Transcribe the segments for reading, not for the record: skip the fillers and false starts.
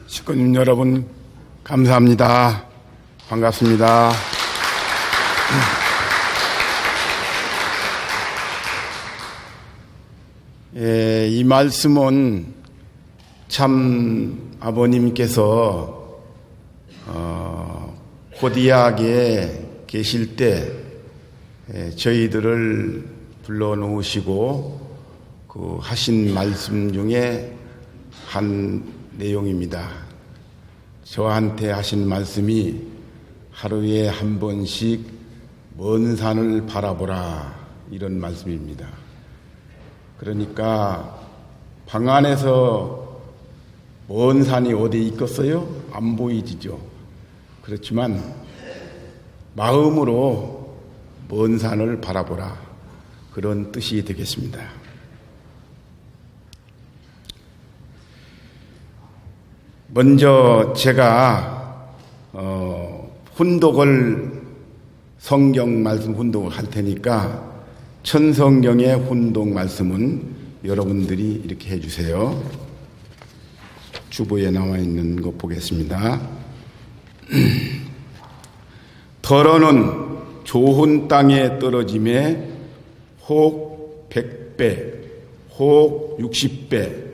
식구님 여러분, 감사합니다. 반갑습니다. 이 말씀은 참 아버님께서 코디약에 계실 때 저희들을 불러놓으시고 그 하신 말씀 중에 한 내용입니다. 저한테 하신 말씀이 하루에 한 번씩 먼 산을 바라보라, 이런 말씀입니다. 그러니까 방 안에서 먼 산이 어디 있겠어요? 안 보이지죠. 그렇지만 마음으로 먼 산을 바라보라, 그런 뜻이 되겠습니다. 먼저 제가 훈독을, 성경 말씀 훈독을 할 테니까 천성경의 훈독 말씀은 여러분들이 이렇게 해주세요. 주보에 나와 있는 거 보겠습니다. 더러는 좋은 땅에 떨어짐에 혹 100배, 혹 60배,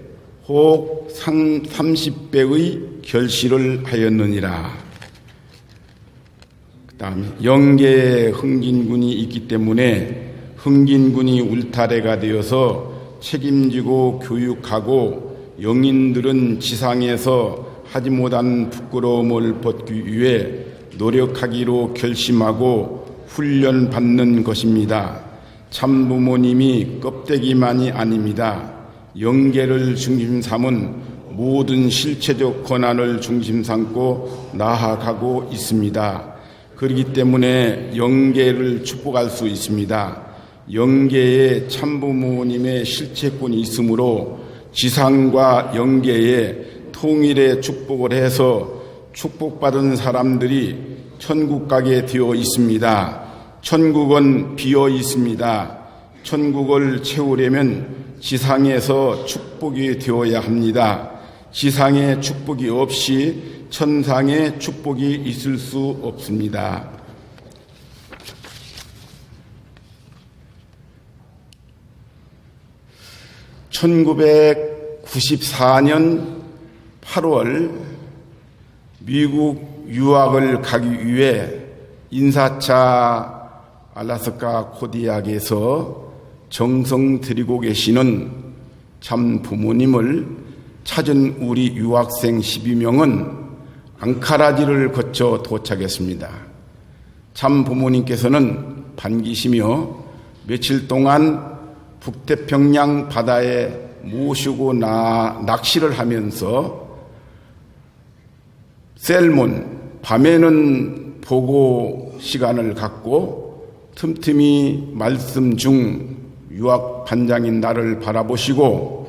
혹 30배의 결실을 하였느니라. 그 다음에 영계에 흥긴군이 있기 때문에 흥긴군이 울타래가 되어서 책임지고 교육하고 영인들은 지상에서 하지 못한 부끄러움을 벗기 위해 노력하기로 결심하고 훈련받는 것입니다. 참부모님이 껍데기만이 아닙니다. 영계를 중심 삼은 모든 실체적 권한을 중심 삼고 나아가고 있습니다. 그렇기 때문에 영계를 축복할 수 있습니다. 영계에 참부모님의 실체권이 있으므로 지상과 영계에 통일의 축복을 해서 축복받은 사람들이 천국 가게 되어 있습니다. 천국은 비어 있습니다. 천국을 채우려면 지상에서 축복이 되어야 합니다. 지상에 축복이 없이 천상에 축복이 있을 수 없습니다. (1994년 8월) 미국 유학을 가기 위해 인사차 알래스카 코디약에서 정성 들이고 계시는 참 부모님을 찾은 우리 유학생 12명은 앙카라지를 거쳐 도착했습니다. 참 부모님께서는 반기시며 며칠 동안 북태평양 바다에 모시고 낚시를 하면서 셀몬, 밤에는 보고 시간을 갖고 틈틈이 말씀 중 유학 반장인 나를 바라보시고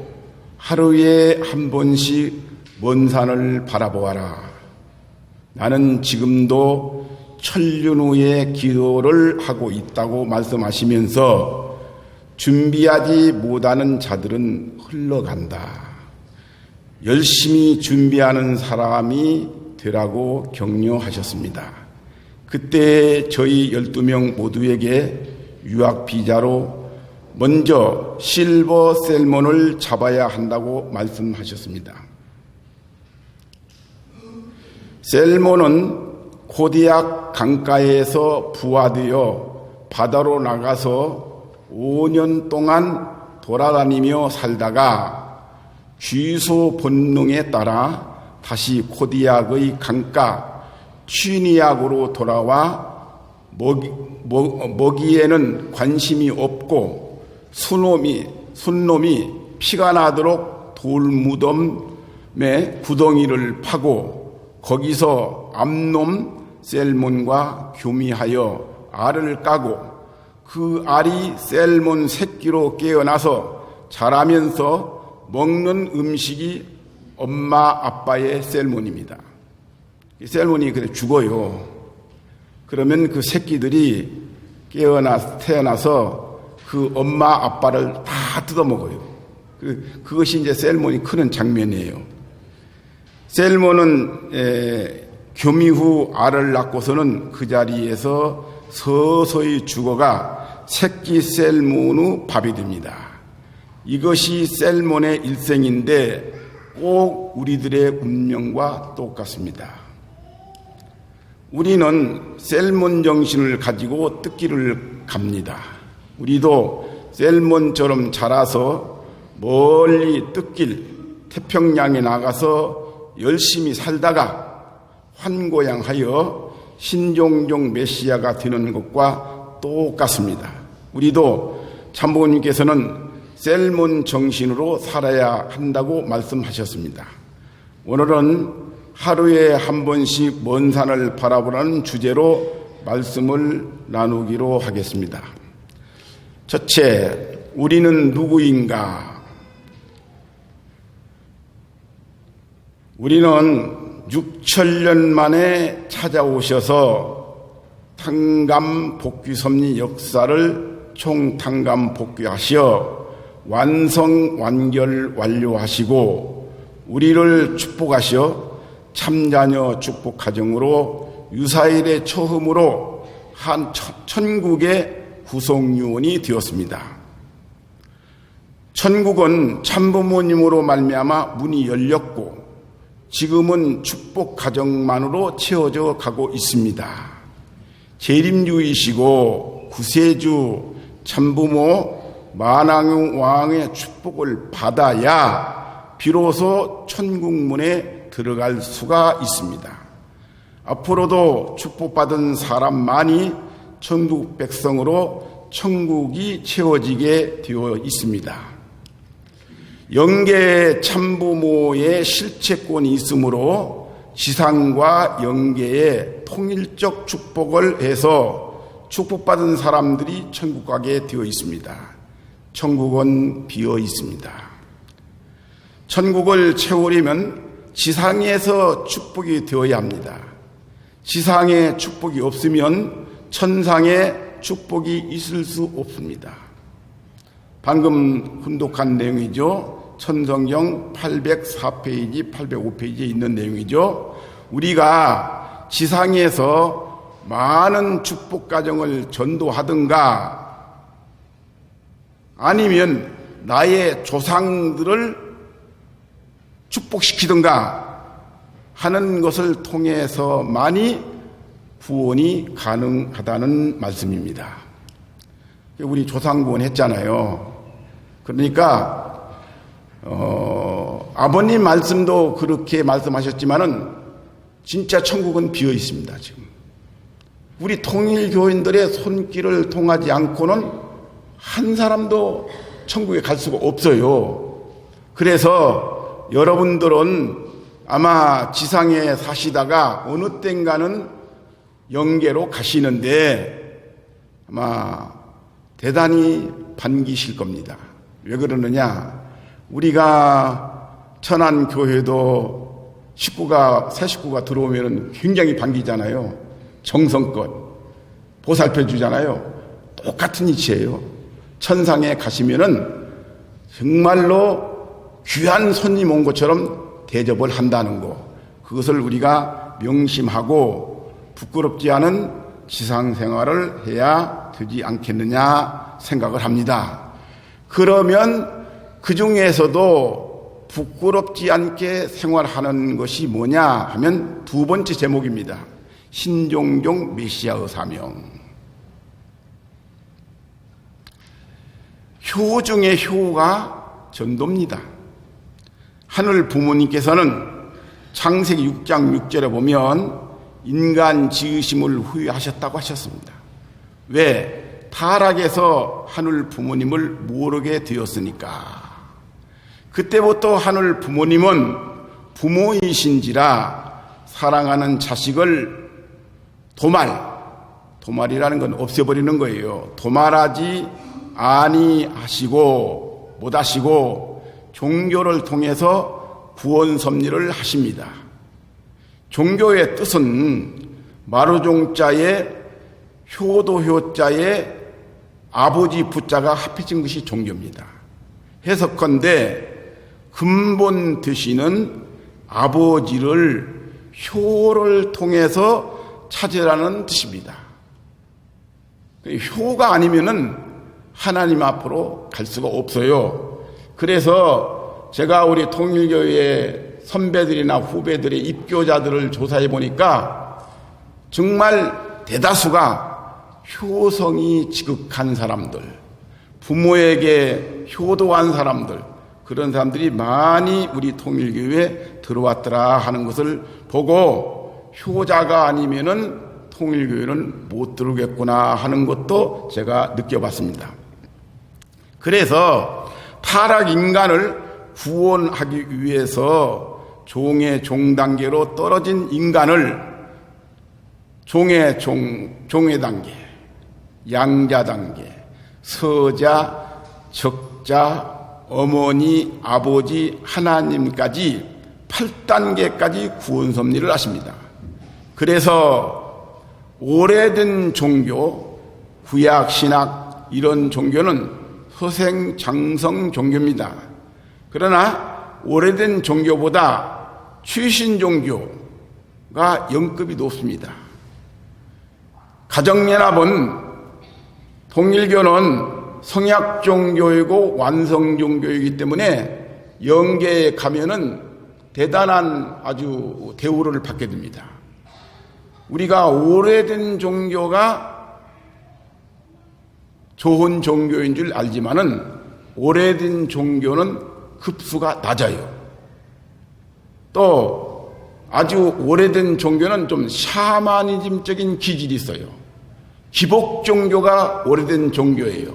하루에 한 번씩 먼 산을 바라보아라. 나는 지금도 천륜 후에 기도를 하고 있다고 말씀하시면서 준비하지 못하는 자들은 흘러간다. 열심히 준비하는 사람이 되라고 격려하셨습니다. 그때 저희 12명 모두에게 유학 비자로 먼저 실버 셀몬을 잡아야 한다고 말씀하셨습니다. 셀몬은 코디약 강가에서 부화되어 바다로 나가서 5년 동안 돌아다니며 살다가 쥐소 본능에 따라 다시 코디약의 강가 취니약으로 돌아와 먹이에는 관심이 없고 순놈이 피가 나도록 돌무덤에 구덩이를 파고 거기서 암놈 셀몬과 교미하여 알을 까고 그 알이 셀몬 새끼로 깨어나서 자라면서 먹는 음식이 엄마 아빠의 셀몬입니다. 셀몬이 그래 죽어요. 그러면 그 새끼들이 태어나서 그 엄마 아빠를 다 뜯어먹어요. 그것이 이제 셀몬이 크는 장면이에요. 셀몬은 교미 후 알을 낳고서는 그 자리에서 서서히 죽어가 새끼 셀몬의 밥이 됩니다. 이것이 셀몬의 일생인데 꼭 우리들의 운명과 똑같습니다. 우리는 셀몬 정신을 가지고 뜻길을 갑니다. 우리도 셀몬처럼 자라서 멀리 뜻길 태평양에 나가서 열심히 살다가 환고양하여 신종종 메시아가 되는 것과 똑같습니다. 우리도 참부모님께서는 셀몬 정신으로 살아야 한다고 말씀하셨습니다. 오늘은 하루에 한 번씩 먼 산을 바라보라는 주제로 말씀을 나누기로 하겠습니다. 첫째, 우리는 누구인가? 우리는 6천년 만에 찾아오셔서 탕감 복귀 섭리 역사를 총탕감 복귀하시어 완성 완결 완료하시고 우리를 축복하시어 참자녀 축복 가정으로 유사일의 처음으로 한 천국의 구성유원이 되었습니다. 천국은 참부모님으로 말미암아 문이 열렸고 지금은 축복 가정만으로 채워져 가고 있습니다. 재림주이시고 구세주 참부모 만왕의 축복을 받아야 비로소 천국문에 들어갈 수가 있습니다. 앞으로도 축복받은 사람만이 천국 백성으로 천국이 채워지게 되어 있습니다. 영계의 참부모의 실체권이 있으므로 지상과 영계의 통일적 축복을 해서 축복받은 사람들이 천국 가게 되어 있습니다. 천국은 비어 있습니다. 천국을 채우려면 지상에서 축복이 되어야 합니다. 지상에 축복이 없으면 천상에 축복이 있을 수 없습니다. 방금 훈독한 내용이죠. 천성경 804페이지, 805페이지에 있는 내용이죠. 우리가 지상에서 많은 축복 가정을 전도하든가 아니면 나의 조상들을 축복시키든가 하는 것을 통해서만이 구원이 가능하다는 말씀입니다. 우리 조상 구원했잖아요. 그러니까 아버님 말씀도 그렇게 말씀하셨지만은 진짜 천국은 비어 있습니다. 지금 우리 통일교인들의 손길을 통하지 않고는 한 사람도 천국에 갈 수가 없어요. 그래서 여러분들은 아마 지상에 사시다가 어느 땐가는 영계로 가시는데 아마 대단히 반기실 겁니다. 왜 그러느냐? 우리가 천안교회도 새 식구가 들어오면 굉장히 반기잖아요. 정성껏 보살펴 주잖아요. 똑같은 이치예요. 천상에 가시면은 정말로 귀한 손님 온 것처럼 대접을 한다는 거. 그것을 우리가 명심하고 부끄럽지 않은 지상 생활을 해야 되지 않겠느냐 생각을 합니다. 그러면 그 중에서도 부끄럽지 않게 생활하는 것이 뭐냐 하면 두 번째 제목입니다. 신종종 메시아의 사명. 효 중에 효가 전도입니다. 하늘 부모님께서는 창세기 6장 6절에 보면 인간 지으심을 후회하셨다고 하셨습니다. 왜? 타락에서 하늘 부모님을 모르게 되었으니까. 그때부터 하늘 부모님은 부모이신지라 사랑하는 자식을 도말이라는 건 없애버리는 거예요. 도말하지 아니하시고 못하시고 종교를 통해서 구원 섭리를 하십니다. 종교의 뜻은 마루종자에 효도효자에 아버지 부자가 합해진 것이 종교입니다. 해석컨대 근본 드시는 아버지를 효를 통해서 찾으라는 뜻입니다. 효가 아니면은 하나님 앞으로 갈 수가 없어요. 그래서 제가 우리 통일교회 선배들이나 후배들의 입교자들을 조사해 보니까 정말 대다수가 효성이 지극한 사람들, 부모에게 효도한 사람들, 그런 사람들이 많이 우리 통일교회에 들어왔더라 하는 것을 보고 효자가 아니면은 통일교회는 못 들어오겠구나 하는 것도 제가 느껴봤습니다. 그래서 타락 인간을 구원하기 위해서 종의 종 단계로 떨어진 인간을 종의 단계, 양자 단계, 서자, 적자, 어머니, 아버지, 하나님까지 8단계까지 구원 섭리를 하십니다. 그래서 오래된 종교, 구약, 신학 이런 종교는 서생, 장성 종교입니다. 그러나 오래된 종교보다 최신 종교가 영급이 높습니다. 가정연합은 통일교는 성약 종교이고 완성 종교이기 때문에 영계에 가면은 대단한 아주 대우를 받게 됩니다. 우리가 오래된 종교가 좋은 종교인 줄 알지만은 오래된 종교는 급수가 낮아요. 또 아주 오래된 종교는 좀 샤머니즘적인 기질이 있어요. 기복 종교가 오래된 종교예요.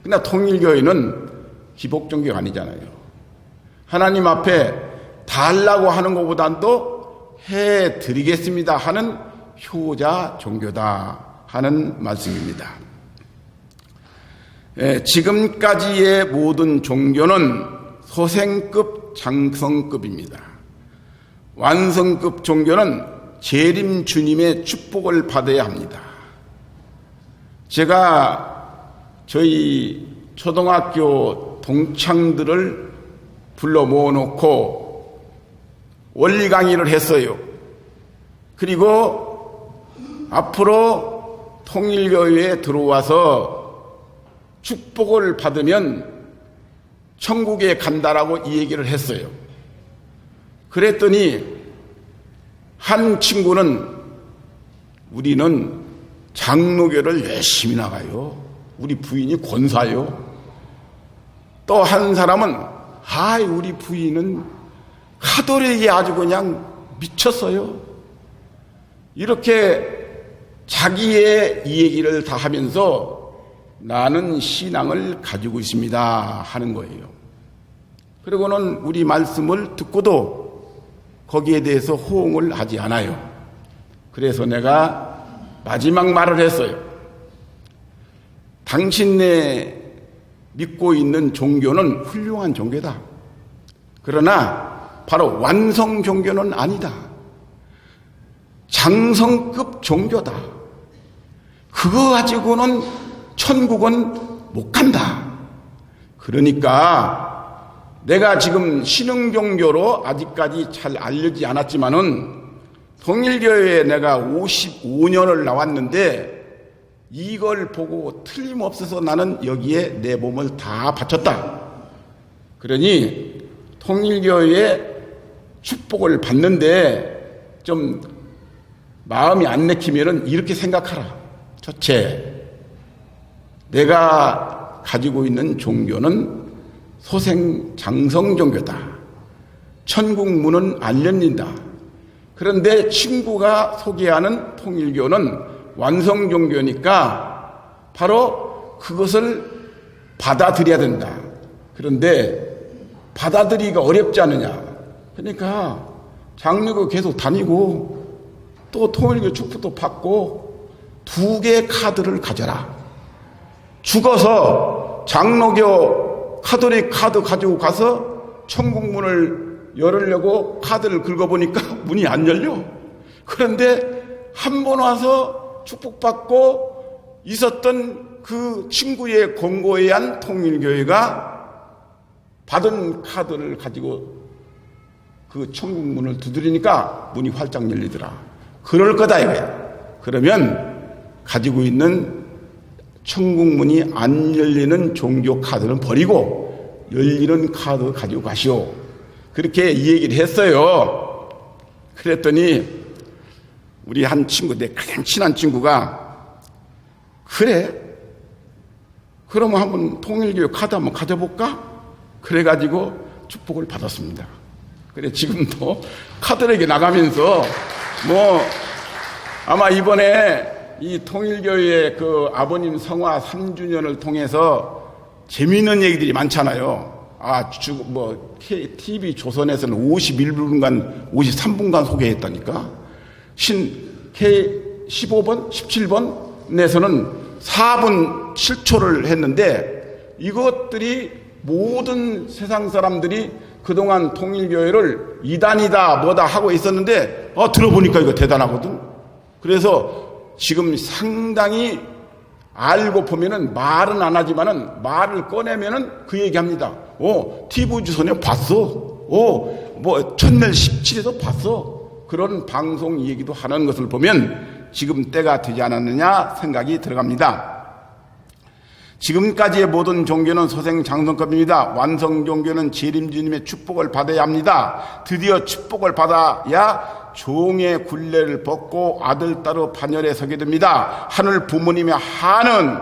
그러나 통일교회는 기복 종교가 아니잖아요. 하나님 앞에 달라고 하는 것보다도 해드리겠습니다 하는 효자 종교다 하는 말씀입니다. 지금까지의 모든 종교는 소생급, 장성급입니다. 완성급 종교는 재림 주님의 축복을 받아야 합니다. 제가 저희 초등학교 동창들을 불러 모아놓고 원리 강의를 했어요. 그리고 앞으로 통일교회에 들어와서 축복을 받으면 천국에 간다라고 이 얘기를 했어요. 그랬더니 한 친구는 우리는 장로교를 열심히 나가요. 우리 부인이 권사요. 또 한 사람은 우리 부인은 카톨릭에 아주 그냥 미쳤어요. 이렇게 자기의 이 얘기를 다 하면서 나는 신앙을 가지고 있습니다 하는 거예요. 그리고는 우리 말씀을 듣고도 거기에 대해서 호응을 하지 않아요. 그래서 내가 마지막 말을 했어요. 당신네 믿고 있는 종교는 훌륭한 종교다. 그러나 바로 완성 종교는 아니다. 장성급 종교다. 그거 가지고는 천국은 못 간다. 그러니까 내가 지금 신흥종교로 아직까지 잘 알려지지 않았지만은 통일교회에 내가 55년을 나왔는데 이걸 보고 틀림없어서 나는 여기에 내 몸을 다 바쳤다. 그러니 통일교회의 축복을 받는데 좀 마음이 안 내키면은 이렇게 생각하라. 첫째, 내가 가지고 있는 종교는 소생 장성 종교다. 천국 문은 안 열린다. 그런데 친구가 소개하는 통일교는 완성 종교니까 바로 그것을 받아들여야 된다. 그런데 받아들이기가 어렵지 않느냐. 그러니까 장로교 계속 다니고 또 통일교 축복도 받고 2개의 카드를 가져라. 죽어서 장로교 카톨릭 카드 가지고 가서 천국문을 열으려고 카드를 긁어보니까 문이 안 열려. 그런데 한 번 와서 축복받고 있었던 그 친구의 권고에 의한 통일교회가 받은 카드를 가지고 그 천국문을 두드리니까 문이 활짝 열리더라. 그럴 거다 이거야. 그러면 가지고 있는 천국문이 안 열리는 종교 카드는 버리고 열리는 카드 가지고 가시오. 그렇게 이 얘기를 했어요. 그랬더니 우리 한 친구, 내 가장 친한 친구가 그래? 그러면 한번 통일교회 카드 한번 가져볼까? 그래가지고 축복을 받았습니다. 그래, 지금도 카드에게 나가면서 아마 이번에 이 통일교회 그 아버님 성화 3주년을 통해서 재미있는 얘기들이 많잖아요. TV 조선에서는 51분간, 53분간 소개했다니까. K15번, 17번에서는 4분 7초를 했는데 이것들이 모든 세상 사람들이 그동안 통일교회를 이단이다 뭐다 하고 있었는데 들어보니까 이거 대단하거든. 그래서 지금 상당히 알고 보면은 말은 안 하지만은 말을 꺼내면은 그 얘기합니다. TV조선에 봤어. 천넬 17에서 봤어. 그런 방송 얘기도 하는 것을 보면 지금 때가 되지 않았느냐 생각이 들어갑니다. 지금까지의 모든 종교는 소생장성급입니다. 완성 종교는 재림주님의 축복을 받아야 합니다. 드디어 축복을 받아야 종의 굴레를 벗고 아들, 딸의 반열에 서게 됩니다. 하늘 부모님의 한은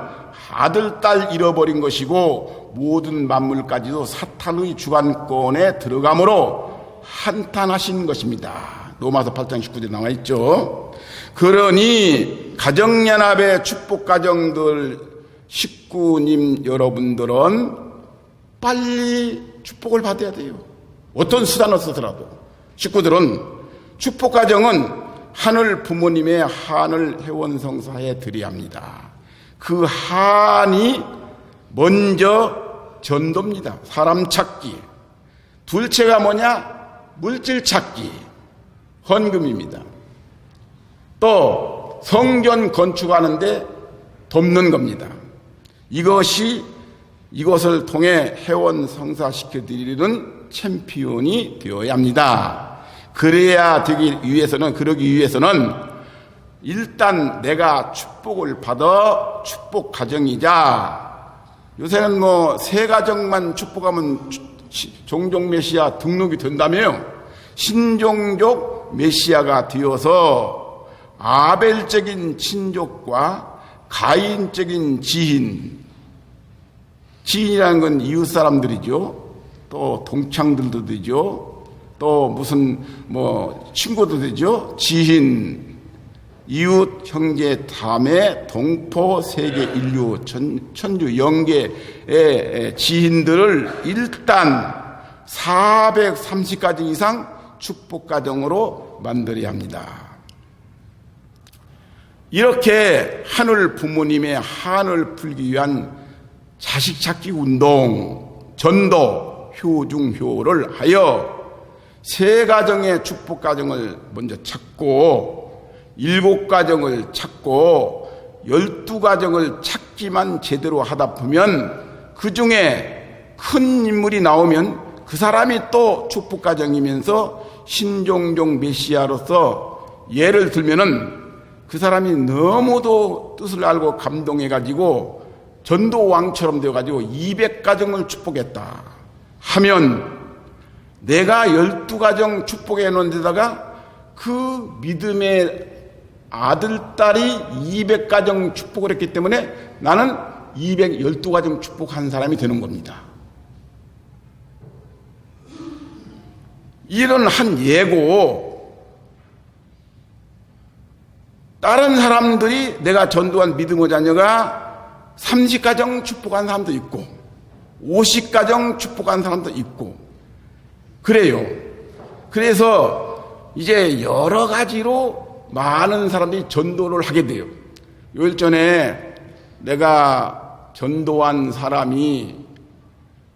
아들, 딸 잃어버린 것이고 모든 만물까지도 사탄의 주관권에 들어감으로 한탄하신 것입니다. 로마서 8장 19절에 나와 있죠. 그러니 가정연합의 축복가정들 식구님 여러분들은 빨리 축복을 받아야 돼요. 어떤 수단을 써서라도. 식구들은 축복가정은 하늘 부모님의 한을 회원성사해 드려야 합니다. 그 한이 먼저 전도입니다. 사람 찾기. 둘째가 뭐냐? 물질 찾기. 헌금입니다. 또 성전 건축하는데 돕는 겁니다. 이것을 통해 회원 성사시켜드리는 챔피언이 되어야 합니다. 그러기 위해서는 일단 내가 축복을 받아 축복 가정이자 요새는 새 가정만 축복하면 종족 메시아 등록이 된다며요. 신종족 메시아가 되어서 아벨적인 친족과 가인적인 지인이라는 건 이웃 사람들이죠. 또 동창들도 되죠. 또 무슨 친구도 되죠. 지인, 이웃, 형제, 자매, 동포, 세계, 인류, 천주, 영계의 지인들을 일단 430가정 이상 축복가정으로 만들어야 합니다. 이렇게 하늘 부모님의 한을 풀기 위한 자식 찾기 운동, 전도, 효중효를 하여 3가정의 축복가정을 먼저 찾고 7가정을 찾고 12가정을 찾기만 제대로 하다 보면 그 중에 큰 인물이 나오면 그 사람이 또 축복가정이면서 신종종 메시아로서 예를 들면은 그 사람이 너무도 뜻을 알고 감동해가지고 전도왕처럼 되어가지고 200가정을 축복했다 하면 내가 12가정 축복해 놓은 데다가 그 믿음의 아들, 딸이 200가정 축복을 했기 때문에 나는 212가정 축복한 사람이 되는 겁니다. 이런 한 예고, 다른 사람들이 내가 전도한 믿음의 자녀가 30가정 축복한 사람도 있고 50가정 축복한 사람도 있고 그래요. 그래서 이제 여러 가지로 많은 사람들이 전도를 하게 돼요. 요일 전에 내가 전도한 사람이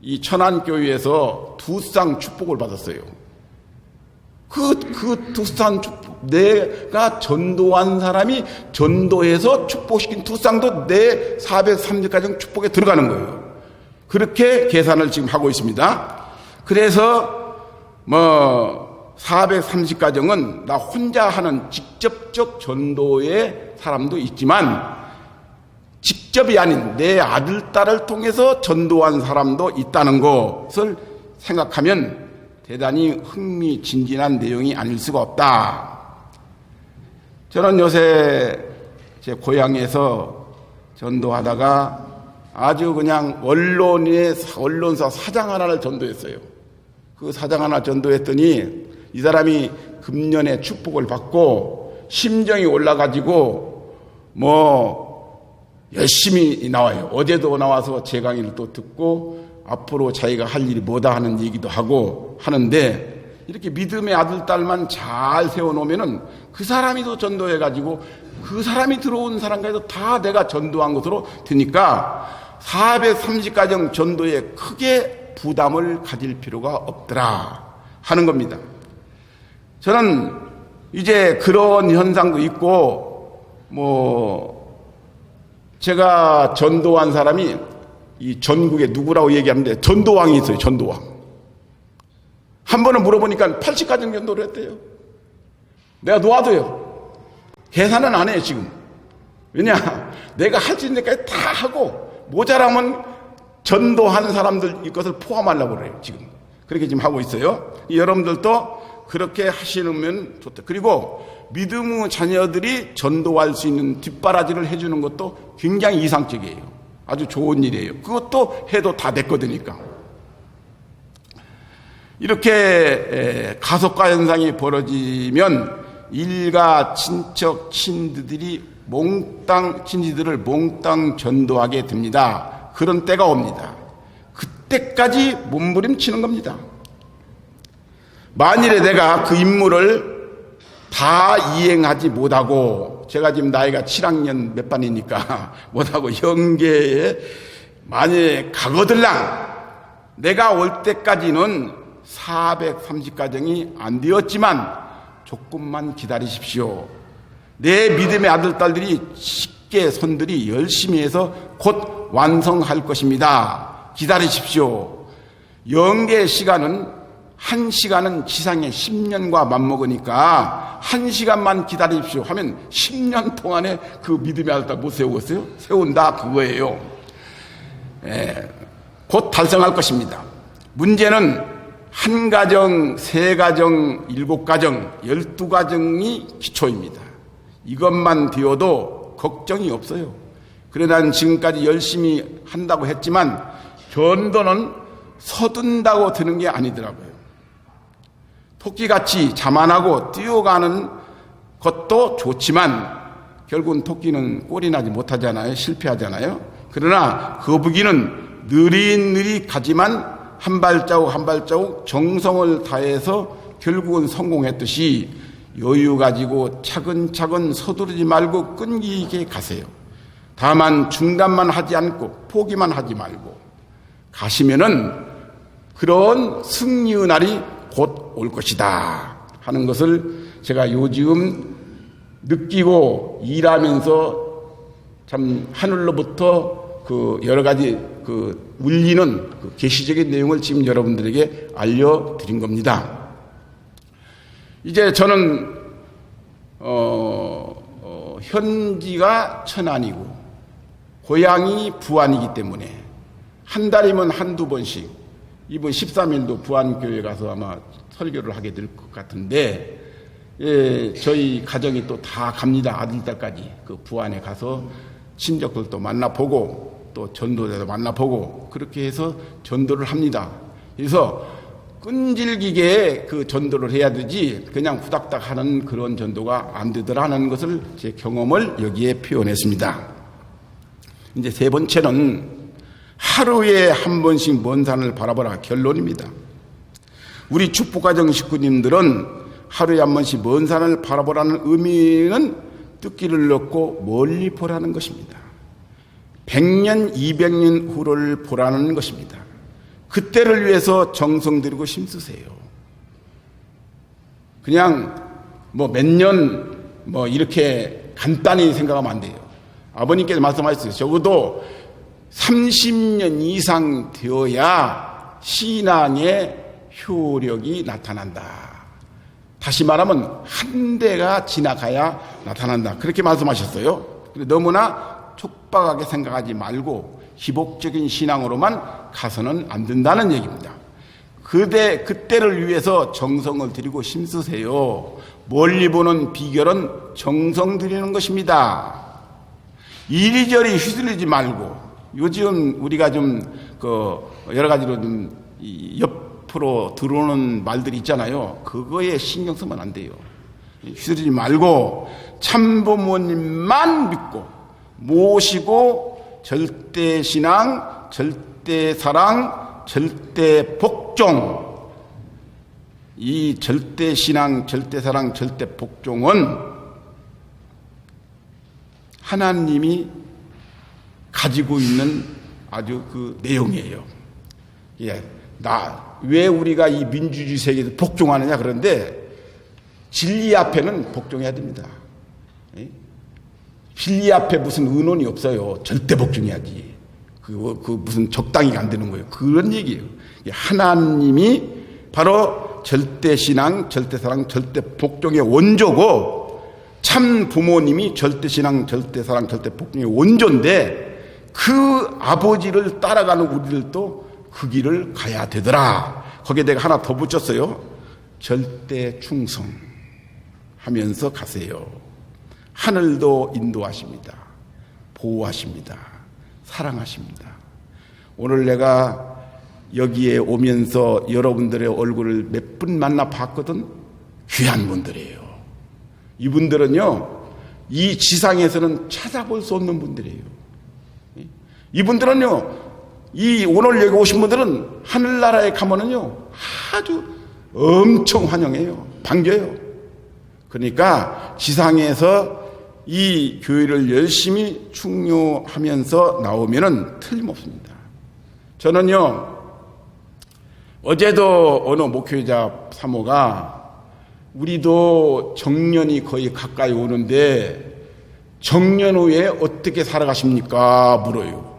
이 천안교회에서 2쌍 축복을 받았어요. 그 2쌍 축복, 내가 전도한 사람이 전도해서 축복시킨 2쌍도 내 430가정 축복에 들어가는 거예요. 그렇게 계산을 지금 하고 있습니다. 그래서 430가정은 나 혼자 하는 직접적 전도의 사람도 있지만 직접이 아닌 내 아들, 딸을 통해서 전도한 사람도 있다는 것을 생각하면 대단히 흥미진진한 내용이 아닐 수가 없다. 저는 요새 제 고향에서 전도하다가 아주 그냥 언론사 사장 하나를 전도했어요. 그 사장 하나 전도했더니 이 사람이 금년에 축복을 받고 심정이 올라가지고 열심히 나와요. 어제도 나와서 제 강의를 또 듣고 앞으로 자기가 할 일이 뭐다 하는 얘기도 하고 하는데 이렇게 믿음의 아들, 딸만 잘 세워놓으면은 그 사람이 또 전도해가지고 그 사람이 들어온 사람까지도 다 내가 전도한 것으로 되니까 430가정 전도에 크게 부담을 가질 필요가 없더라 하는 겁니다. 저는 이제 그런 현상도 있고 제가 전도한 사람이 이 전국에 누구라고 얘기하는데 전도왕이 있어요. 전도왕. 한 번은 물어보니까 80가정 전도를 했대요. 내가 놓아둬요. 계산은 안 해요 지금. 왜냐, 내가 할 수 있는 데까지 다 하고 모자라면 전도하는 사람들 이것을 포함하려고 그래요 지금. 그렇게 지금 하고 있어요. 여러분들도 그렇게 하시면 좋다. 그리고 믿음의 자녀들이 전도할 수 있는 뒷바라지를 해주는 것도 굉장히 이상적이에요. 아주 좋은 일이에요. 그것도 해도 다 됐거든요. 이렇게 가속화 현상이 벌어지면 일가 친척 친지들을 몽땅 전도하게 됩니다. 그런 때가 옵니다. 그때까지 몸부림치는 겁니다. 만일에 내가 그 임무를 다 이행하지 못하고, 제가 지금 나이가 7학년 몇 반이니까 못하고 영계에 만약에 가거들랑 내가 올 때까지는 430가정이 안 되었지만 조금만 기다리십시오. 내 믿음의 아들, 딸들이 쉽게 손들이 열심히 해서 곧 완성할 것입니다. 기다리십시오. 영계의 시간은 1시간은 지상의 10년과 맞먹으니까 1시간만 기다리십시오 하면 10년 동안에 그 믿음의 아들, 딸 못 세우겠어요? 세운다 그거예요. 곧 달성할 것입니다. 문제는 1가정, 3가정, 7가정, 12가정이 기초입니다. 이것만 되어도 걱정이 없어요. 그래 난 지금까지 열심히 한다고 했지만 전도는 서둔다고 드는 게 아니더라고요. 토끼같이 자만하고 뛰어가는 것도 좋지만 결국은 토끼는 꼴이 나지 못하잖아요. 실패하잖아요. 그러나 거북이는 느릿느릿 가지만 한 발자국 한 발자국 정성을 다해서 결국은 성공했듯이 여유 가지고 차근차근 서두르지 말고 끈기 있게 가세요. 다만 중단만 하지 않고 포기만 하지 말고 가시면은 그런 승리의 날이 곧 올 것이다 하는 것을 제가 요즘 느끼고 일하면서 참 하늘로부터 그 여러 가지 그 울리는 그 계시적인 내용을 지금 여러분들에게 알려드린 겁니다. 이제 저는 현지가 천안이고 고향이 부안이기 때문에 한 달이면 한두 번씩, 이번 13일도 부안교회 가서 아마 설교를 하게 될 것 같은데, 저희 가정이 또 다 갑니다. 아들, 딸까지 그 부안에 가서 친척들도 만나보고 또 전도자도 만나보고 그렇게 해서 전도를 합니다. 그래서 끈질기게 그 전도를 해야 되지 그냥 후닥닥 하는 그런 전도가 안 되더라는 것을 제 경험을 여기에 표현했습니다. 이제 세 번째는 하루에 한 번씩 먼 산을 바라보라 결론입니다. 우리 축복가정 식구님들은 하루에 한 번씩 먼 산을 바라보라는 의미는 뜻기를 넣고 멀리 보라는 것입니다. 100년, 200년 후를 보라는 것입니다. 그때를 위해서 정성 들이고 힘쓰세요. 그냥 몇 년 이렇게 간단히 생각하면 안 돼요. 아버님께서 말씀하셨어요. 적어도 30년 이상 되어야 신앙의 효력이 나타난다. 다시 말하면 한 대가 지나가야 나타난다. 그렇게 말씀하셨어요. 너무나 촉박하게 생각하지 말고 기복적인 신앙으로만 가서는 안 된다는 얘기입니다. 그때를 위해서 정성을 들이고 힘쓰세요. 멀리 보는 비결은 정성 들이는 것입니다. 이리저리 휘둘리지 말고, 요즘 우리가 좀 여러 가지로 좀 옆으로 들어오는 말들이 있잖아요. 그거에 신경 쓰면 안 돼요. 휘둘리지 말고 참부모님만 믿고 모시고 절대 신앙, 절대 사랑, 절대 복종. 이 절대 신앙, 절대 사랑, 절대 복종은 하나님이 가지고 있는 아주 그 내용이에요. 예. 왜 우리가 이 민주주의 세계에서 복종하느냐 그런데 진리 앞에는 복종해야 됩니다. 예? 진리 앞에 무슨 의논이 없어요. 절대 복종해야지. 그 무슨 적당히가 안 되는 거예요. 그런 얘기예요. 하나님이 바로 절대 신앙, 절대 사랑, 절대 복종의 원조고 참 부모님이 절대 신앙, 절대 사랑, 절대 복종의 원조인데 그 아버지를 따라가는 우리들도 그 길을 가야 되더라. 거기에 내가 하나 더 붙였어요. 절대 충성 하면서 가세요. 하늘도 인도하십니다. 보호하십니다. 사랑하십니다. 오늘 내가 여기에 오면서 여러분들의 얼굴을 몇 분 만나 봤거든. 귀한 분들이에요. 이분들은요, 이 지상에서는 찾아볼 수 없는 분들이에요. 이분들은요, 오늘 여기 오신 분들은 하늘나라에 가면은요, 아주 엄청 환영해요. 반겨요. 그러니까 지상에서 이 교회를 열심히 충료하면서 나오면은 틀림없습니다. 저는요, 어제도 어느 목회자 사모가 우리도 정년이 거의 가까이 오는데 정년 후에 어떻게 살아가십니까? 물어요.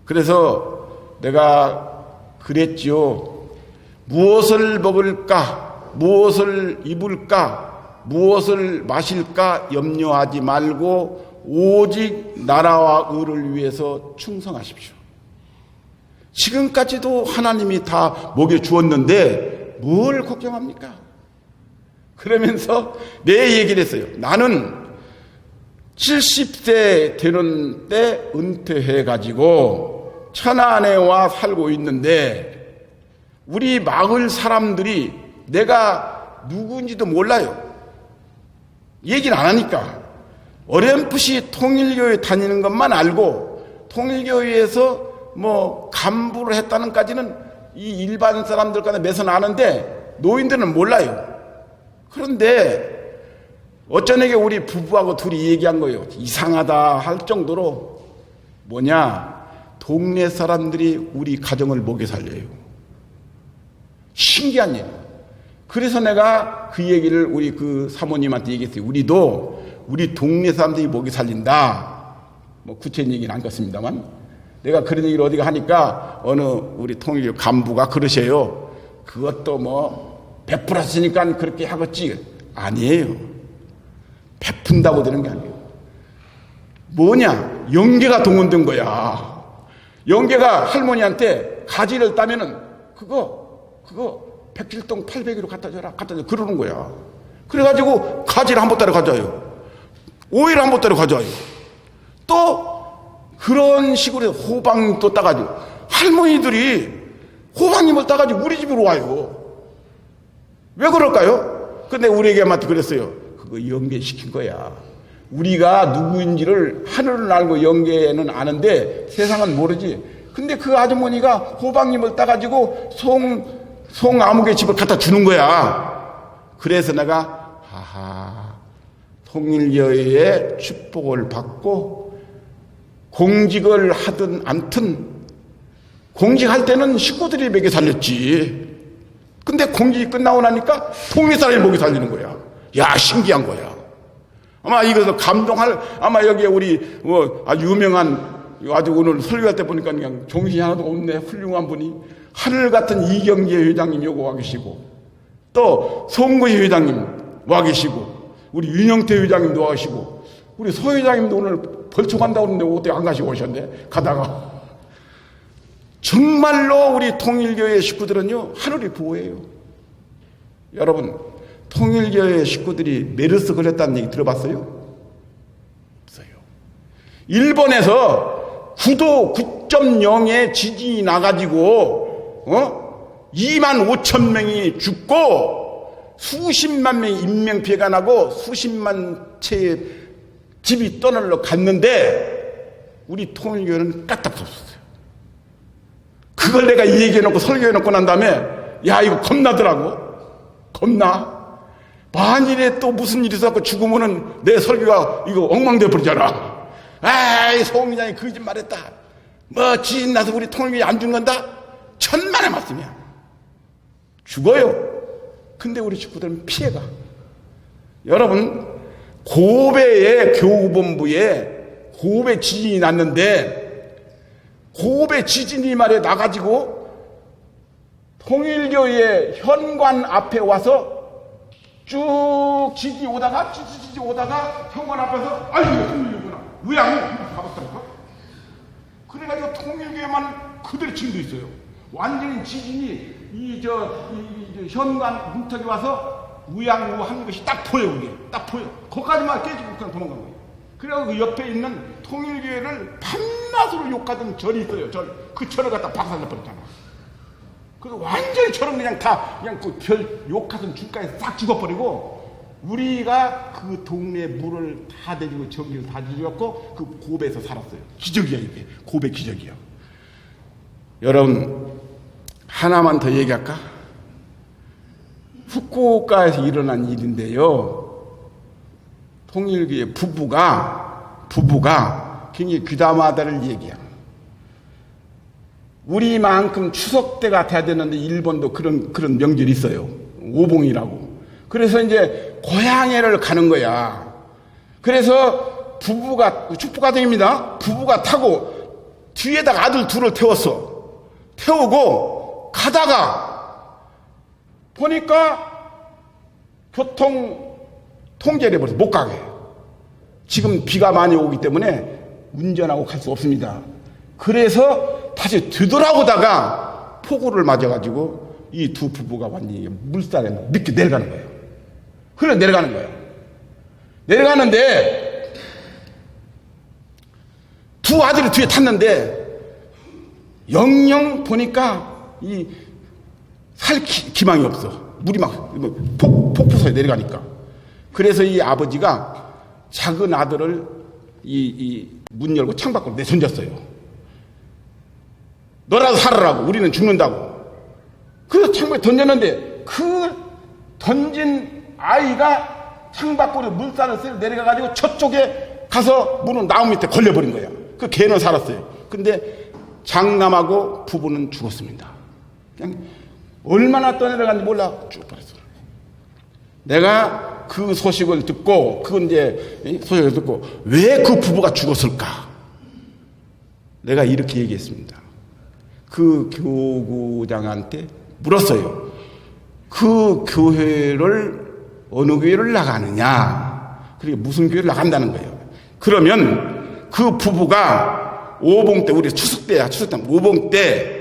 그래서 내가 그랬지요. 무엇을 먹을까? 무엇을 입을까? 무엇을 마실까? 염려하지 말고 오직 나라와 의를 위해서 충성하십시오. 지금까지도 하나님이 다 먹여주었는데 뭘 걱정합니까? 그러면서 내 얘기를 했어요. 나는 70세 되는 때 은퇴해가지고 천안에 와 살고 있는데 우리 마을 사람들이 내가 누구인지도 몰라요. 얘기를 안 하니까 어렴풋이 통일교회 다니는 것만 알고 통일교회에서 뭐 간부를 했다는까지는 이 일반 사람들과는 매선 아는데 노인들은 몰라요. 그런데 어쩌네게 우리 부부하고 둘이 얘기한 거예요. 이상하다 할 정도로 뭐냐, 동네 사람들이 우리 가정을 먹여 살려요. 신기한 일. 그래서 내가 그 얘기를 우리 그 사모님한테 얘기했어요. 우리도 우리 동네 사람들이 먹여 살린다. 뭐 구체적인 얘기는 안 같습니다만 내가 그런 얘기를 어디가 하니까 어느 우리 통일교 간부가 그러셔요. 그것도 뭐 베풀었으니까 그렇게 하겠지. 아니에요. 베푼다고 되는 게 아니에요. 뭐냐? 영계가 동원된 거야. 영계가 할머니한테 가지를 따면은 그거 107동 800으로 갖다 줘라. 그러는 거야. 그래가지고 가지를 한 보따리 가져와요. 오이를 한 보따리 가져와요. 또 그런 식으로 호박 또 따가지고 할머니들이 호박잎을 따가지고 우리 집으로 와요. 왜 그럴까요? 근데 우리에게만 그랬어요. 그거 연계시킨 거야. 우리가 누구인지를 하늘은 알고 연계는 아는데 세상은 모르지. 근데 그 아주머니가 호박잎을 따가지고 송아무개 집을 갖다 주는 거야. 그래서 내가 통일교회의 축복을 받고 공직을 하든 않든 공직할 때는 식구들이 먹여 살렸지. 근데 공직이 끝나고 나니까 동네 사람이 먹여 살리는 거야. 야, 신기한 거야. 아마 이것을 감동할, 아마 여기에 우리 아주 유명한, 아주 오늘 설교할 때 보니까 그냥 정신이 하나도 없네. 훌륭한 분이 하늘 같은 이경재 회장님 요거 와 계시고 또 송구희 회장님 와 계시고, 우리 윤영태 회장님도 와 계시고, 우리 소 회장님도 오늘 벌초간다고 그러는데 어떻게 안 가시고 오셨네? 가다가. 정말로 우리 통일교회 식구들은요, 하늘이 부호예요. 여러분, 통일교회 식구들이 메르스 걸렸다는 얘기 들어봤어요? 없어요. 일본에서 9도 9.0의 지진이 나가지고 2만 5천 명이 죽고 수십만 명이 인명피해가 나고 수십만 채의 집이 떠날러 갔는데 우리 통일교회는 까딱도 없었어요. 그걸 내가 얘기해놓고 설교해놓고 난 다음에 야 이거 겁나더라고. 겁나. 만일에 또 무슨 일이 있어서 죽으면은 내 설교가 이거 엉망돼 버리잖아. 아이 소음이장이 거짓말했다. 뭐 지진 나서 우리 통일교회 안 죽는다? 천만의 말씀이야. 죽어요. 근데 우리 식구들은 피해가. 여러분 고베의 교구본부에 고베 지진이 났는데 고베 지진이 말에 나가지고 통일교회 현관 앞에 와서 쭉 지진이 오다가 현관 앞에서 아이고 통일교구나 왜 안 가봤다니까. 그래가지고 통일교회만 그대로 지금도 있어요. 완전히 지진이 현관 문턱에 와서 우양우 하는 것이 딱 보여. 그게 딱 보여. 거기까지만 깨지고 그냥 도망간 거예요. 그래서 그 옆에 있는 통일교회를 밤낮으로 욕하던 절이 있어요. 그 절을 갖다 박살내버렸잖아. 그래서 완전히 절은 그냥 그 별 욕하던 줄까지 싹 죽어버리고 우리가 그 동네 물을 다 대주고 전기를 다 지어갖고 그 고베에서 살았어요. 기적이야 이게. 고베 기적이야. 여러분 하나만 더 얘기할까? 후쿠오카에서 일어난 일인데요. 통일교회 부부가 굉장히 귀담하다를 얘기해요. 우리만큼 추석 때가 돼야 되는데 일본도 그런 명절이 있어요. 오봉이라고. 그래서 이제 고향에를 가는 거야. 그래서 부부가 축복가정입니다. 부부가 타고 뒤에다가 아들 둘을 태웠어. 태우고 가다가 보니까 교통 통제를 해버려서 못 가게. 지금 비가 많이 오기 때문에 운전하고 갈 수 없습니다. 그래서 다시 되돌아오다가 폭우를 맞아가지고 이 두 부부가 완전히 물살에 늦게 내려가는 거예요. 흘러 내려가는 거예요. 내려가는데 두 아들이 뒤에 탔는데 영영 보니까 살 기망이 없어. 물이 막 폭포소에 내려가니까. 그래서 이 아버지가 작은 아들을 문 열고 창밖으로 내던졌어요. 너라도 살아라고. 우리는 죽는다고. 그래서 창밖에 던졌는데 그 던진 아이가 창밖으로 물살을 쐬러 내려가가지고 저쪽에 가서 문은 나무 밑에 걸려버린 거야. 그 개는 살았어요. 근데 장남하고 부부는 죽었습니다. 그냥 얼마나 떠내려갔는지 몰라 쭉 버렸어. 내가 그 소식을 듣고 왜 그 부부가 죽었을까? 내가 이렇게 얘기했습니다. 그 교구장한테 물었어요. 그 교회를 어느 교회를 나가느냐? 그리고 무슨 교회를 나간다는 거예요. 그러면 그 부부가 오봉 때 우리 추석 때 오봉 때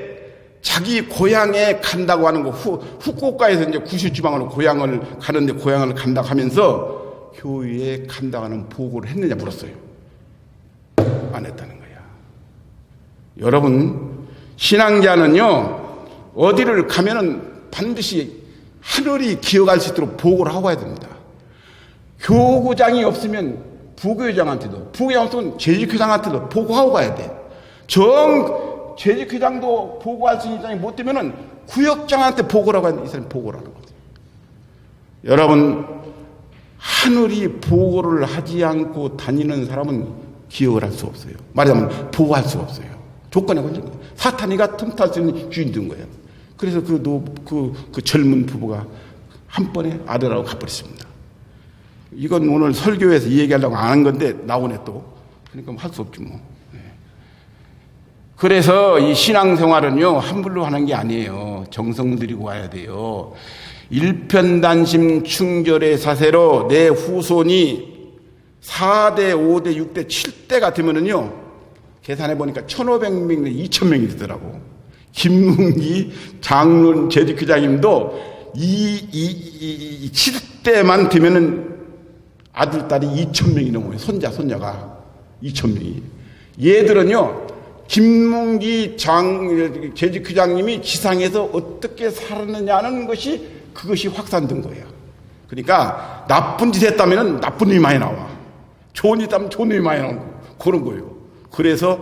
자기 고향에 간다고 하는 거 후쿠오카에서 이제 구슈 지방으로 고향을 가는데 고향을 간다고 하면서 교회에 간다고 하는 보고를 했느냐 물었어요. 안 했다는 거야. 여러분 신앙자는요 어디를 가면은 반드시 하늘이 기억할 수 있도록 보고를 하고 와야 됩니다. 교구장이 없으면 부교장한테도 부교장 없으면 재직회장한테도 보고하고 가야 돼. 재직회장도 보고할 수 있는 입장이 못 되면은 구역장한테 보고라고 하는 이 사람이 보고를 하는 거죠. 여러분 하늘이 보고를 하지 않고 다니는 사람은 기억을 할 수 없어요. 말하자면 보고할 수 없어요. 조건에 걸린 거예요. 사탄이가 틈탈 수 있는 주인 된 거예요. 그래서 그 젊은 부부가 한 번에 아들하고 가버렸습니다. 이건 오늘 설교에서 얘기하려고 안 한 건데 나오네 또. 그러니까 할 수 없지 뭐. 그래서 이 신앙생활은요 함부로 하는 게 아니에요. 정성 들이고 와야 돼요. 일편단심 충절의 사세로 내 후손이 4대, 5대, 6대, 7대가 되면은요, 계산해보니까 1,500명, 2,000명이 되더라고. 김문기 장론 제주교장님도 이 7대만 되면은 아들, 딸이 2,000명이 넘어요. 손자가 2,000명이. 얘들은요, 김문기 제주교장님이 지상에서 어떻게 살았느냐는 그것이 확산된 거예요. 그러니까 나쁜 짓 했다면 나쁜 놈이 많이 나와. 좋은 짓 했다면 좋은 놈이 많이 나오고 그런 거예요. 그래서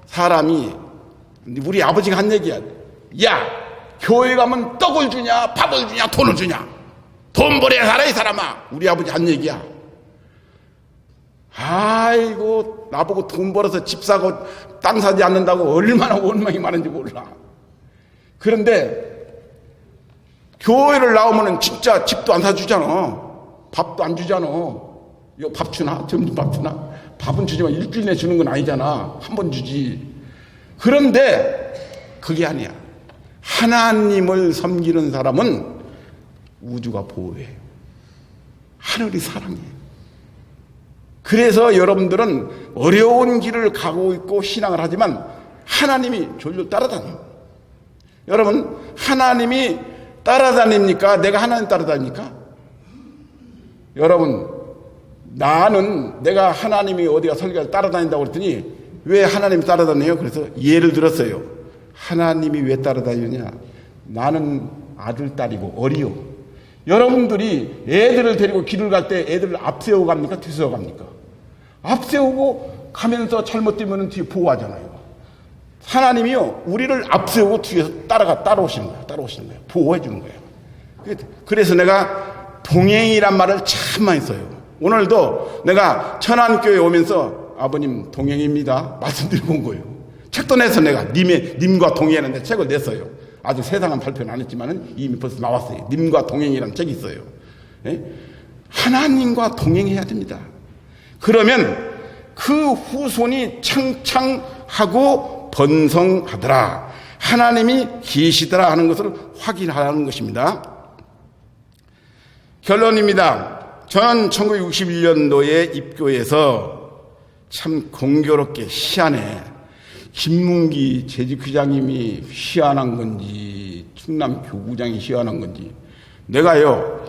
사람이, 우리 아버지가 한 얘기야. 야, 교회 가면 떡을 주냐, 밥을 주냐, 돈을 주냐. 돈 벌어야 살아, 이 사람아. 우리 아버지 한 얘기야. 아이고, 나보고 돈 벌어서 집 사고 땅 사지 않는다고 얼마나 원망이 많은지 몰라. 그런데 교회를 나오면은 진짜 집도 안 사주잖아. 밥도 안 주잖아. 이거 밥 주나? 점심밥 주나? 밥은 주지만 일주일 내에 주는 건 아니잖아. 한 번 주지. 그런데 그게 아니야. 하나님을 섬기는 사람은 우주가 보호해. 하늘이 사랑해. 그래서 여러분들은 어려운 길을 가고 있고 신앙을 하지만 하나님이 졸졸 따라다녀. 여러분, 하나님이 따라다닙니까? 내가 하나님 따라다닙니까? 여러분, 나는 내가 하나님이 어디가 설교를 따라다닌다고 그랬더니 왜 하나님이 따라다녀요? 그래서 예를 들었어요. 하나님이 왜 따라다니느냐? 나는 아들, 딸이고 어리요. 여러분들이 애들을 데리고 길을 갈 때 애들을 앞세우고 갑니까? 뒤세우고 갑니까? 앞세우고 가면서 잘못되면 뒤에 보호하잖아요. 하나님이요, 우리를 앞세우고 뒤에서 따라오시는 거예요. 보호해 주는 거예요. 그래서 내가 동행이란 말을 참 많이 써요. 오늘도 내가 천안교회 오면서 아버님 동행입니다 말씀드리고 온 거예요. 책도 내서 내가 님과 동행하는데 책을 냈어요. 아직 세상은 발표는 안 했지만 이미 벌써 나왔어요. 님과 동행이라는 책이 있어요. 예? 하나님과 동행해야 됩니다. 그러면 그 후손이 창창하고 번성하더라. 하나님이 계시더라 하는 것을 확인하라는 것입니다. 결론입니다. 저는 1961년도에 입교해서 참 공교롭게 희한해. 김문기 제주교장님이 희한한 건지 충남 교구장이 희한한 건지 내가요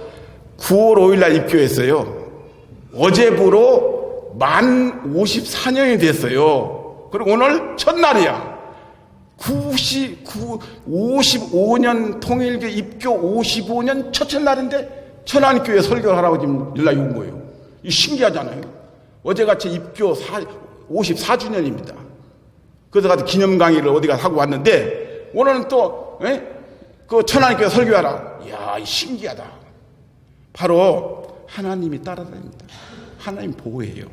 9월 5일날 입교했어요. 어제부로 만 54년이 됐어요. 그리고 오늘 첫날이야. 55년 통일교 입교 55년 첫째 날인데 천안교회 설교를 하라고 지금 연락이 온 거예요. 이 신기하잖아요. 어제같이 입교 54주년입니다. 그래서 가서 기념 강의를 어디가 하고 왔는데 오늘은 또 그 천안교회 설교하라. 이야, 신기하다. 바로 하나님이 따라다닙니다. 하나님 보호해요.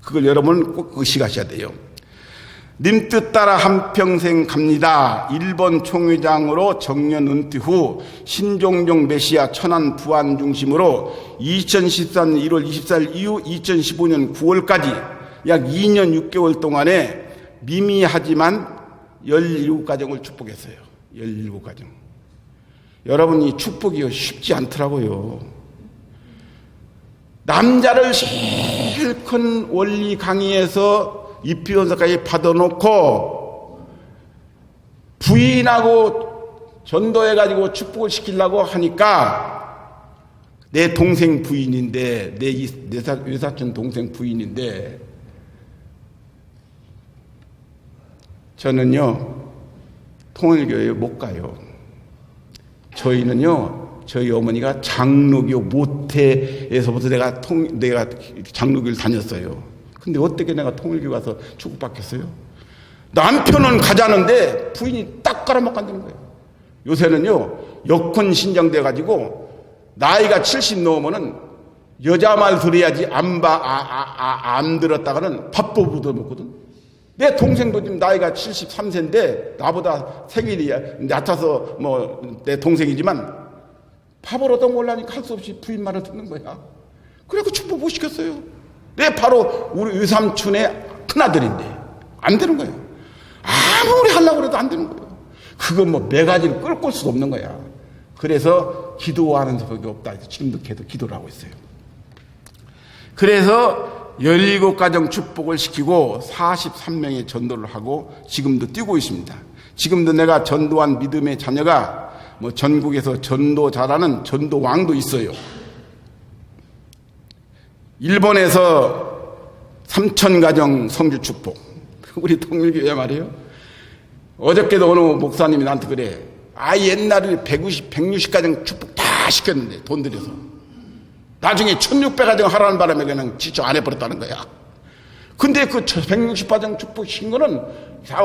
그걸 여러분 꼭 의식하셔야 돼요. 님 뜻 따라 한평생 갑니다. 일본 총회장으로 정년 은퇴 후 신종종 메시아 천안 부안 중심으로 2014년 1월 24일 이후 2015년 9월까지 약 2년 6개월 동안에 미미하지만 17가정을 축복했어요. 17가정. 여러분, 이 축복이 쉽지 않더라고요. 남자를 제일 큰 원리 강의에서 입비원서까지 받아놓고 부인하고 전도해가지고 축복을 시키려고 하니까 내 동생 부인인데, 내 외사촌 동생 부인인데, 저는요, 통일교회에 못 가요. 저희는요, 저희 어머니가 장로교 모태에서부터 내가 장로교를 다녔어요. 근데 어떻게 내가 통일교 가서 축복받겠어요? 남편은 가자는데 부인이 딱 깔아먹간다는 거예요. 요새는요, 여권 신장돼가지고 나이가 70 넘으면은 여자 말 들어야지 안 들었다가는 밥도 못 얻어먹거든. 내 동생도 지금 나이가 73세인데 나보다 생일이 얕아서 내 동생이지만 밥을 얻어먹으려니까 할 수 없이 부인 말을 듣는 거야. 그래서 축복 못 시켰어요. 내 바로 우리 외삼촌의 큰아들인데 안 되는 거예요. 아무리 하려고 해도 안 되는 거예요. 그건 매가지를 끌 수도 없는 거야. 그래서 기도하는 수밖에 없다. 지금도 계속 기도를 하고 있어요. 그래서 17가정 축복을 시키고 43명의 전도를 하고 지금도 뛰고 있습니다. 지금도 내가 전도한 믿음의 자녀가 뭐 전국에서 전도 잘하는 전도왕도 있어요. 일본에서 3,000가정 성주 축복. 우리 통일교회 말이에요. 어저께도 어느 목사님이 나한테 그래. 옛날에 160가정 축복 다 시켰는데 돈 들여서. 나중에 1,600가정 하라는 바람에 그냥 지쳐 안 해버렸다는 거야. 근데 그 160가정 축복 시킨 거는 다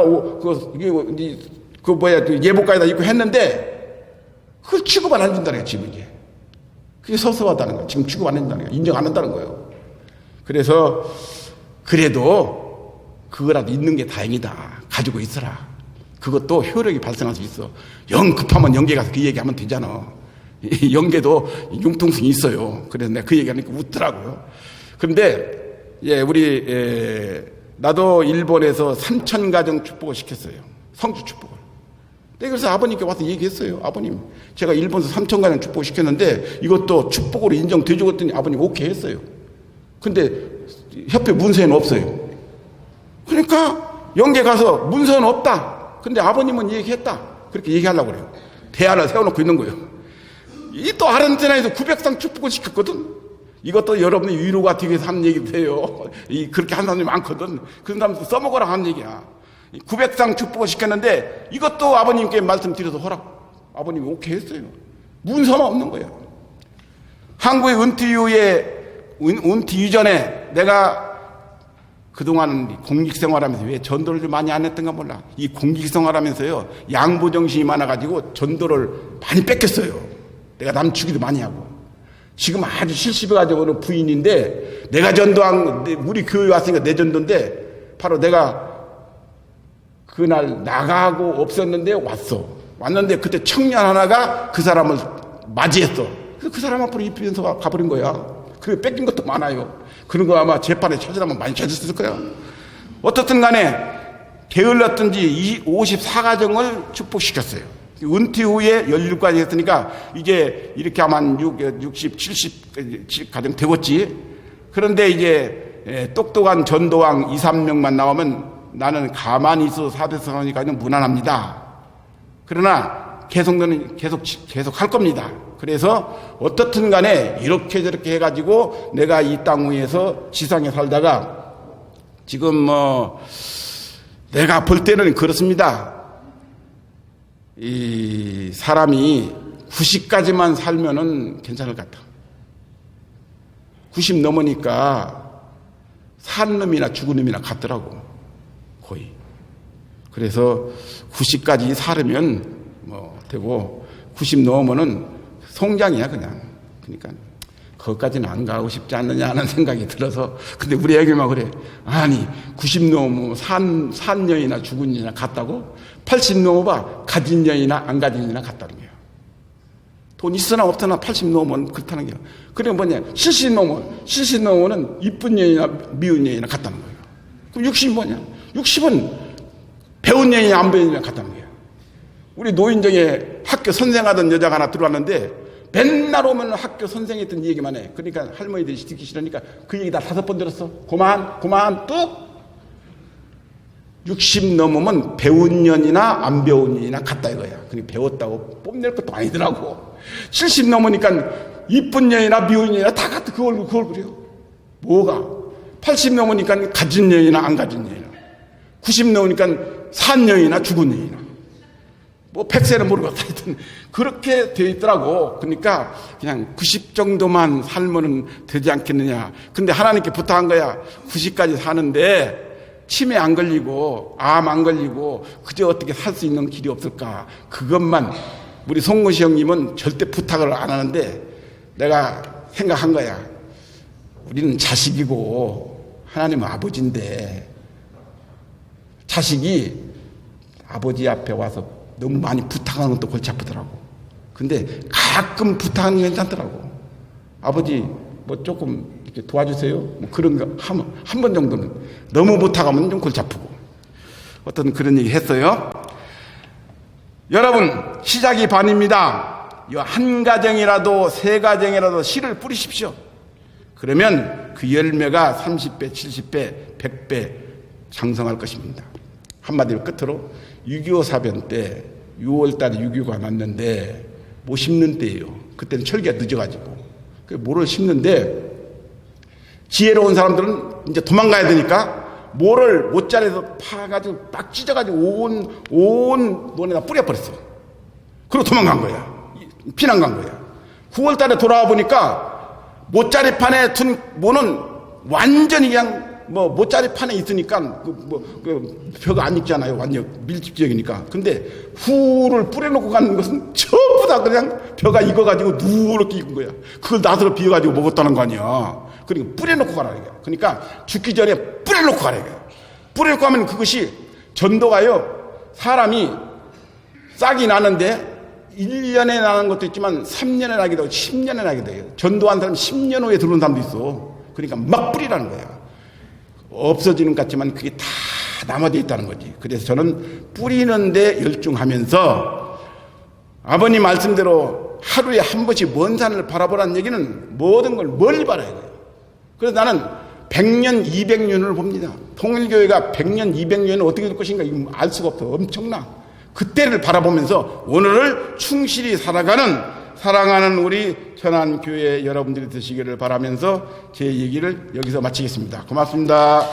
예복가에다 입고 했는데 그걸 취급 안 해준다는 거야, 지금 이게. 그게 섭섭하다는 거야. 지금 취급 안 해준다는 거야. 인정 안 한다는 거예요. 그래서 그래도 그거라도 있는 게 다행이다. 가지고 있어라. 그것도 효력이 발생할 수 있어. 영 급하면 영계 가서 그 얘기하면 되잖아. 영계도 융통성이 있어요. 그래서 내가 그 얘기하니까 웃더라고요. 그런데 나도 일본에서 3,000가정 축복을 시켰어요. 성주 축복을. 그래서 아버님께 와서 얘기했어요. 아버님, 제가 일본에서 3,000가정 축복을 시켰는데 이것도 축복으로 인정돼주고 했더니 아버님 오케이 했어요. 근데 협회 문서에는 없어요. 그러니까 영계 가서 문서는 없다. 근데 아버님은 얘기했다. 그렇게 얘기하려고 그래요. 대안을 세워놓고 있는 거예요. 이 또 아르헨티나에서 900상 축복을 시켰거든. 이것도 여러분의 위로가 되기 위해서 하는 얘기예요. 그렇게 한 사람이 많거든. 그런 사람도 써먹으라 하는 얘기야. 900상 축복을 시켰는데 이것도 아버님께 말씀드려서 아버님이 오케이 했어요. 문서만 없는 거야. 한국의 은퇴 이전에 내가 그동안 공직생활하면서 왜 전도를 좀 많이 안 했던가 몰라. 이 공직생활하면서요, 양보정신이 많아가지고 전도를 많이 뺏겼어요. 내가 남 주기도 많이 하고. 지금 아주 70에 가지고 오는 부인인데, 내가 전도한, 우리 교회 왔으니까 내 전도인데, 바로 내가 그날 나가고 없었는데 왔는데 그때 청년 하나가 그 사람을 맞이했어. 그래서 그 사람 앞으로 입히면서 가버린 거야. 그 뺏긴 것도 많아요. 그런 거 아마 재판에 찾으라면 많이 찾았을 거야. 어떻든 간에 게을렀든지 54가정을 축복시켰어요. 은퇴 후에 17가지 했으니까 이제 이렇게 하면 60, 70가정 되겠지. 그런데 이제 똑똑한 전도왕 2, 3명만 나오면 나는 가만히 있어서 400성까지는 무난합니다. 그러나 계속 할 겁니다. 그래서 어떻든 간에 이렇게 저렇게 해가지고 내가 이 땅 위에서 지상에 살다가 지금 내가 볼 때는 그렇습니다. 이 사람이 90까지만 살면은 괜찮을 것 같아. 90 넘으니까 산 놈이나 죽은 놈이나 같더라고. 거의. 그래서 90까지 살으면 되고 90 넘으면은 송장이야 그냥. 그러니까 거기까지는 안 가고 싶지 않느냐 하는 생각이 들어서. 근데 우리 애기만 그래. 아니 90 넘으면 산 년이나 죽은 년이나 같다고? 80 넘어봐. 가진 년이나 안 가진 년이나 같다는 거야. 돈 있으나 없으나 80 넘으면 그렇다는 거야. 그래 뭐냐 70 넘으면 이쁜 년이나 미운 년이나 같다는 거야. 그럼 60이 뭐냐? 60은 배운 년이나 안 배운 년이나 같다는 거야. 우리 노인정에 학교 선생하던 여자가 하나 들어왔는데 맨날 오면 학교 선생했던 얘기만 해. 그러니까 할머니들이 듣기 싫으니까 그 얘기 다 5번 들었어. 그만 뚝. 60 넘으면 배운 년이나 안 배운 년이나 같다 이거야. 그러니까 배웠다고 뽐낼 것도 아니더라고. 70 넘으니까 이쁜 년이나 미운 년이나 다 같아. 그걸 그래요. 뭐가? 80 넘으니까 가진 년이나 안 가진 년이나. 90 넘으니까 산 년이나 죽은 년이나. 100세는 모르고 하여튼 그렇게 되어 있더라고. 그러니까 그냥 90 정도만 살면은 되지 않겠느냐. 근데 하나님께 부탁한 거야. 90까지 사는데 치매 안 걸리고 암 안 걸리고 그저 어떻게 살 수 있는 길이 없을까. 그것만. 우리 송근시 형님은 절대 부탁을 안 하는데 내가 생각한 거야. 우리는 자식이고 하나님은 아버지인데 자식이 아버지 앞에 와서 너무 많이 부탁하는 것도 골치 아프더라고. 근데 가끔 부탁하는 게 괜찮더라고. 아버지 조금 이렇게 도와주세요. 그런 거 한 번 정도는. 너무 부탁하면 좀 골치 아프고. 어떤 그런 얘기 했어요. 여러분 시작이 반입니다. 이 한 가정이라도 세 가정이라도 씨를 뿌리십시오. 그러면 그 열매가 30배, 70배, 100배 장성할 것입니다. 한마디로 끝으로 6.25 사변 때 6월 달에 6.25가 났는데 못 심는 때예요. 그때는 철기가 늦어가지고. 그 모를 심는데 지혜로운 사람들은 이제 도망가야 되니까 모를 못자리에서 파가지고 빡 찢어가지고 온 논에다 뿌려버렸어. 그리고 도망간 거야. 피난 간 거야. 9월 달에 돌아와 보니까 못자리판에 둔 모는 완전히 그냥 못자리판에 있으니까 벼가 안 익잖아요. 완전 밀집 지역이니까. 근데 후를 뿌려놓고 가는 것은 전부 다 그냥 벼가 익어가지고 누렇게 익은 거야. 그걸 나서로 비워가지고 먹었다는 거 아니야. 그러니까 뿌려놓고 가라 이거야. 그러니까 죽기 전에 뿌려놓고 가라 이거야. 뿌려놓고 하면 그것이 전도가요. 사람이 싹이 나는데 1년에 나는 것도 있지만 3년에 나기도 하고 10년에 나기도 해요. 전도한 사람 10년 후에 들어온 사람도 있어. 그러니까 막 뿌리라는 거야. 없어지는 것 같지만 그게 다 남아져 있다는 거지. 그래서 저는 뿌리는데 열중하면서 아버님 말씀대로 하루에 한 번씩 먼 산을 바라보라는 얘기는 모든 걸 멀리 바라야 돼요. 그래서 나는 100년, 200년을 봅니다. 통일교회가 100년, 200년은 어떻게 될 것인가 이거 알 수가 없어. 엄청나. 그때를 바라보면서 오늘을 충실히 사랑하는 우리 천안교회 여러분들이 되시기를 바라면서 제 얘기를 여기서 마치겠습니다. 고맙습니다.